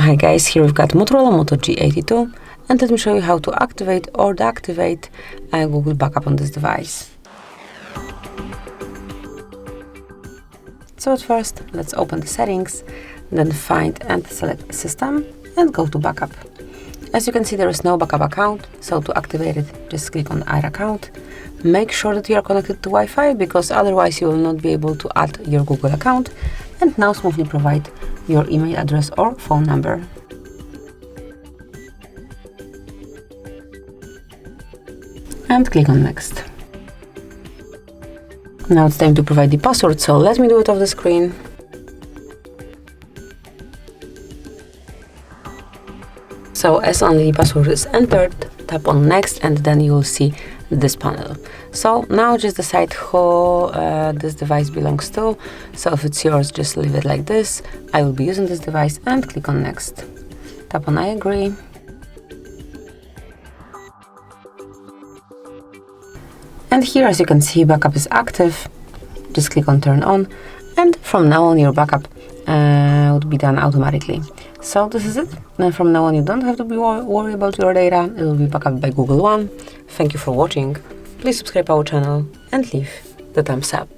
Hi guys, here we've got Motorola Moto G82, and let me show you how to activate or deactivate Google Backup on this device. So at first, let's open the settings, then find and select System and go to Backup. As you can see, there is no backup account, so to activate it, just click on Add Account. Make sure that you are connected to Wi-Fi, because otherwise you will not be able to add your Google account. And now smoothly provide your email address or phone number. And click on Next. Now it's time to provide the password, so let me do it off the screen. So as only the password is entered, tap on Next and then you will see this panel. So now just decide who this device belongs to. So if it's yours, just leave it like this. I will be using this device, and click on Next. Tap on I agree. And here, as you can see, backup is active. Just click on Turn On, and from now on your backup would be done automatically. So this is it. Then from now on you don't have to be worried about your data. It will be backed up by Google One. Thank you for watching. Please subscribe our channel and leave the thumbs up.